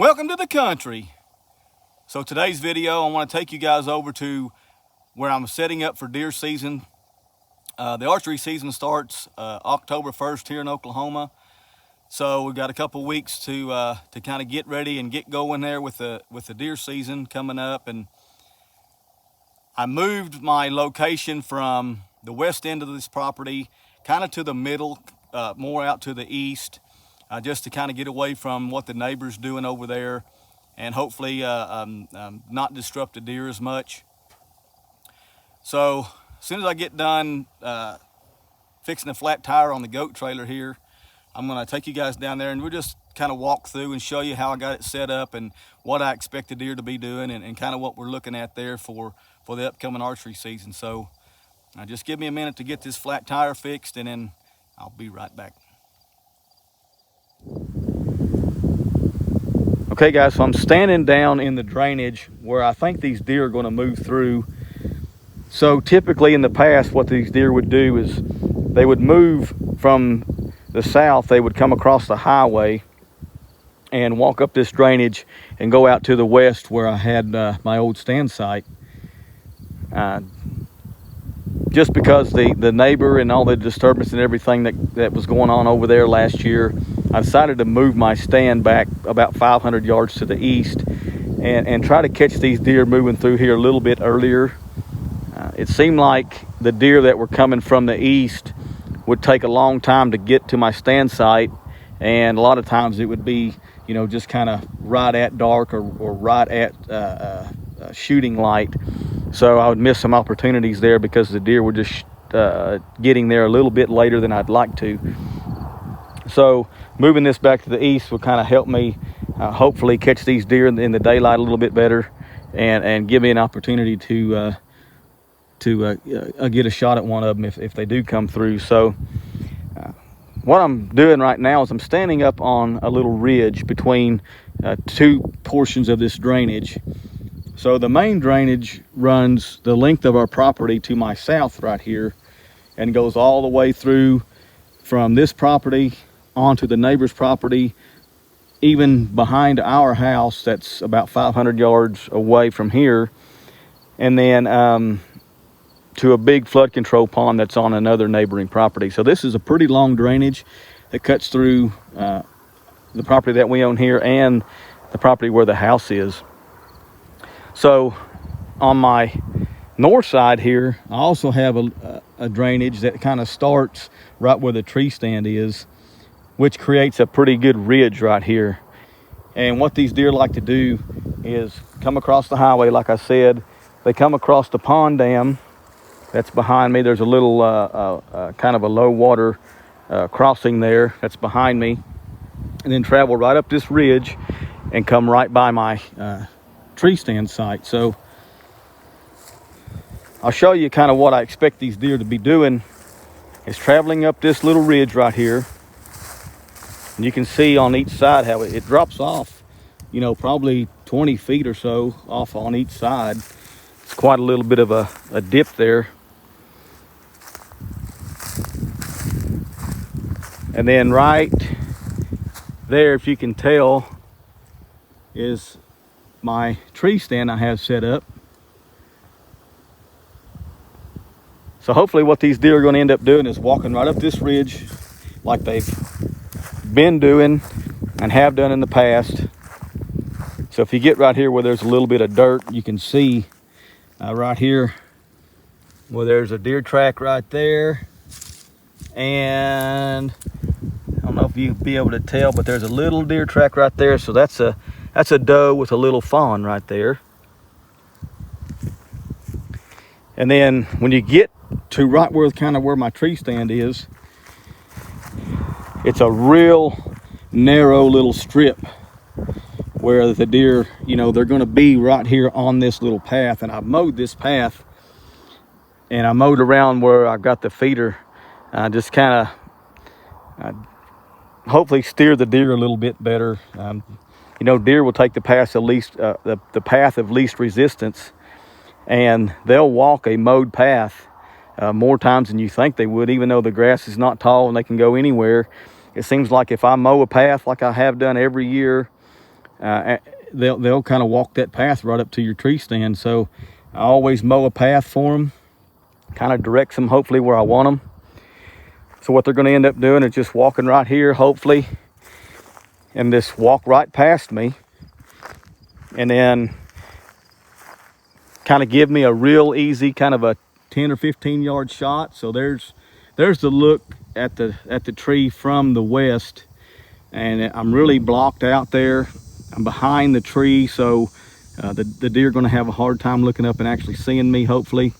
Welcome to the country. So today's video, I want to take you guys over to where I'm setting up for deer season. The archery season starts October 1st here in Oklahoma. So we've got a couple weeks to kind of get ready and get going there with the deer season coming up. And I moved my location from the west end of this property kind of to the middle, more out to the east. Just to kind of get away from what the neighbor's doing over there and hopefully not disrupt the deer as much. So as soon as I get done fixing a flat tire on the goat trailer here, I'm going to take you guys down there and we'll just kind of walk through and show you how I got it set up and what I expect the deer to be doing and kind of what we're looking at there for the upcoming archery season. So just give me a minute to get this flat tire fixed and then I'll be right back. Okay guys, so I'm standing down in the drainage where I think these deer are going to move through. So typically in the past what these deer would do is they would move from the south, they would come across the highway and walk up this drainage and go out to the west where I had my old stand site. Just because the neighbor and all the disturbance and everything that was going on over there last year, I decided to move my stand back about 500 yards to the east and try to catch these deer moving through here a little bit earlier. It seemed like the deer that were coming from the east would take a long time to get to my stand site, and a lot of times it would be, you know, just kind of right at dark or right at shooting light. So I would miss some opportunities there because the deer were just getting there a little bit later than I'd like to. So moving this back to the east will kind of help me hopefully catch these deer in the daylight a little bit better and give me an opportunity to get a shot at one of them if they do come through. So what I'm doing right now is I'm standing up on a little ridge between two portions of this drainage. So the main drainage runs the length of our property to my south right here and goes all the way through from this property onto the neighbor's property, even behind our house that's about 500 yards away from here, and then to a big flood control pond that's on another neighboring property. So this is a pretty long drainage that cuts through the property that we own here and the property where the house is. So on my north side here, I also have a drainage that kind of starts right where the tree stand is, which creates a pretty good ridge right here. And what these deer like to do is come across the highway. Like I said, they come across the pond dam that's behind me. There's a little kind of a low water crossing there that's behind me, and then travel right up this ridge and come right by my tree stand site. So I'll show you kind of what I expect these deer to be doing is traveling up this little ridge right here. And you can see on each side how it drops off, you know, probably 20 feet or so off on each side. It's quite a little bit of a dip there. And then right there, if you can tell, is my tree stand I have set up. So hopefully what these deer are going to end up doing is walking right up this ridge like they've been doing and have done in the past. So if you get right here where there's a little bit of dirt, you can see right here where there's a deer track right there, and I don't know if you'll be able to tell, but there's a little deer track right there. So that's a doe with a little fawn right there. And then when you get to right where kind of where my tree stand is, it's a real narrow little strip where the deer, you know, they're going to be right here on this little path. And I mowed this path and I mowed around where I've got the feeder, just kind of hopefully steer the deer a little bit better. You know, deer will take the path of least resistance, and they'll walk a mowed path more times than you think they would, even though the grass is not tall and they can go anywhere. It seems like if I mow a path like I have done every year, they'll kind of walk that path right up to your tree stand. So I always mow a path for them, kind of directs them hopefully where I want them. So what they're going to end up doing is just walking right here, hopefully, and just walk right past me, and then kind of give me a real easy kind of a 10 or 15 yard shot. So there's the look at the tree from the west, and I'm really blocked out there. I'm behind the tree, so the deer are going to have a hard time looking up and actually seeing me, hopefully.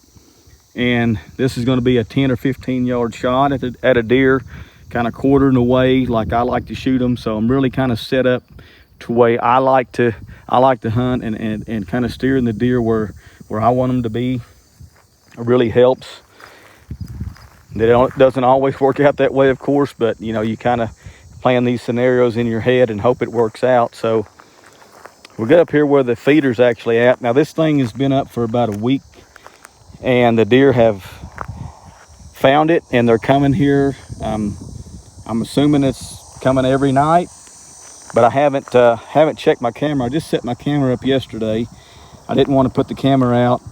And this is going to be a 10 or 15 yard shot at a deer, kind of quartering away like I like to shoot them. So I'm really kind of set up to way I like to hunt, and kind of steering the deer where I want them to be. It really helps. It doesn't always work out that way, of course, but you know, you kind of plan these scenarios in your head and hope it works out. So we'll get up here where the feeder's actually at. Now this thing has been up for about a week, and the deer have found it and they're coming here. I'm assuming it's coming every night, but I haven't checked my camera. I just set my camera up yesterday. I didn't want to put the camera out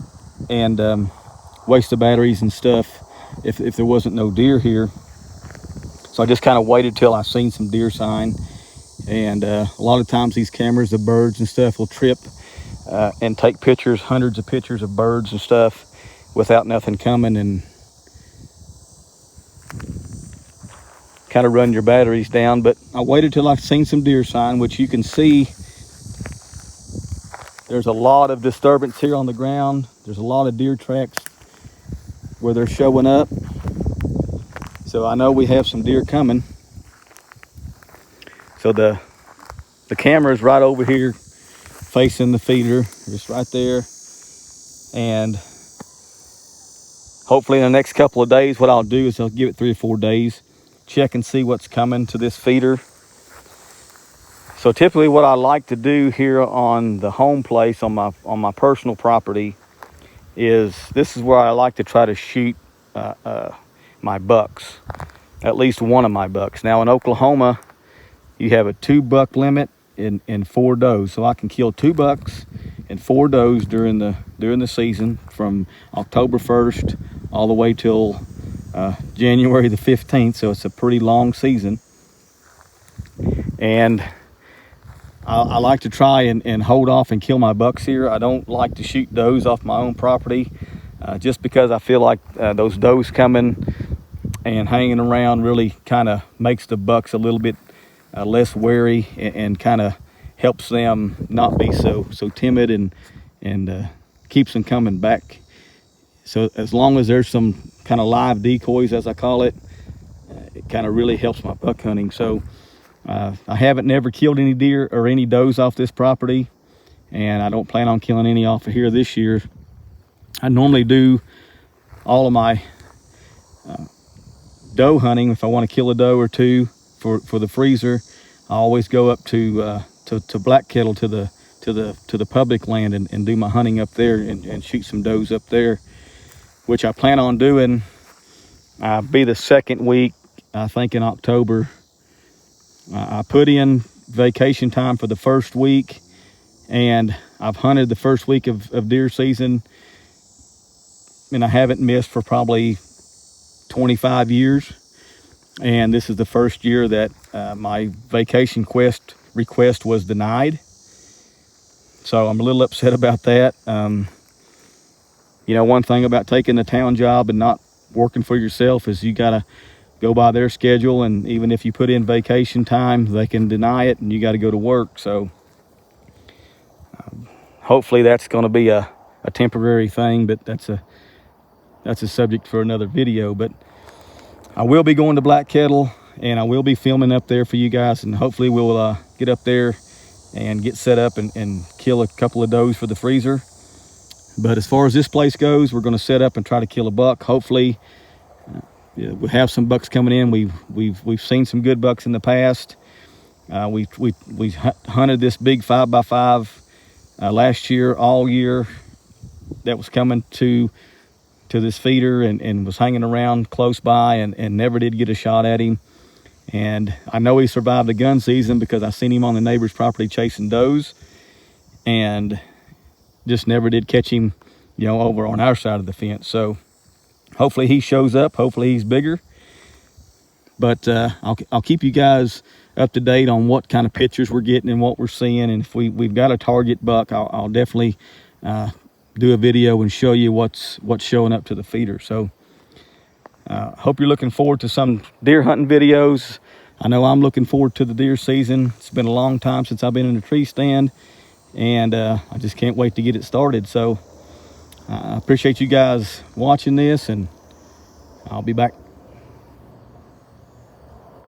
and waste the batteries and stuff if there wasn't no deer here. So I just kind of waited till I seen some deer sign. And a lot of times these cameras, the birds and stuff, will trip and take pictures, hundreds of pictures of birds and stuff without nothing coming, and kind of run your batteries down. But I waited till I've seen some deer sign, which you can see there's a lot of disturbance here on the ground. There's a lot of deer tracks where they're showing up. So I know we have some deer coming. So the camera is right over here facing the feeder, just right there. And hopefully in the next couple of days, what I'll do is I'll give it 3 or 4 days, check and see what's coming to this feeder. So typically what I like to do here on the home place, on my personal property, is this is where I like to try to shoot my bucks, at least one of my bucks. Now in Oklahoma, you have a 2 buck limit and 4 does. So I can kill 2 bucks and 4 does during the season, from October 1st all the way till January the 15th. So it's a pretty long season. And I like to try and hold off and kill my bucks here. I don't like to shoot does off my own property, just because I feel like those does coming and hanging around really kind of makes the bucks a little bit less wary, and kind of helps them not be so timid, and keeps them coming back. So as long as there's some kind of live decoys, as I call it, it kind of really helps my buck hunting. So I haven't never killed any deer or any does off this property, and I don't plan on killing any off of here this year. I normally do all of my doe hunting. If I want to kill a doe or two for the freezer, I always go up to Black Kettle, to the public land, and do my hunting up there and shoot some does up there, which I plan on doing. Be the second week, I think, in October. I put in vacation time for the first week, and I've hunted the first week of deer season, and I haven't missed for probably 25 years. And this is the first year that my vacation request was denied. So I'm a little upset about that. You know, one thing about taking the town job and not working for yourself is you gotta go by their schedule, and even if you put in vacation time, they can deny it and you got to go to work. So hopefully that's going to be a temporary thing, but that's a subject for another video. But I will be going to Black Kettle, and I will be filming up there for you guys, and hopefully we'll get up there and get set up and kill a couple of does for the freezer. But as far as this place goes, we're going to set up and try to kill a buck. Hopefully we have some bucks coming in. We've seen some good bucks in the past. We hunted this big 5x5 last year, all year, that was coming to this feeder and was hanging around close by, and never did get a shot at him. And I know he survived the gun season because I seen him on the neighbor's property chasing does, and just never did catch him, you know, over on our side of the fence. So hopefully he shows up. Hopefully he's bigger. But I'll keep you guys up to date on what kind of pictures we're getting and what we're seeing. And if we've got a target buck, I'll definitely do a video and show you what's showing up to the feeder. So hope you're looking forward to some deer hunting videos. I know I'm looking forward to the deer season. It's been a long time since I've been in a tree stand, and I just can't wait to get it started. So I appreciate you guys watching this, and I'll be back.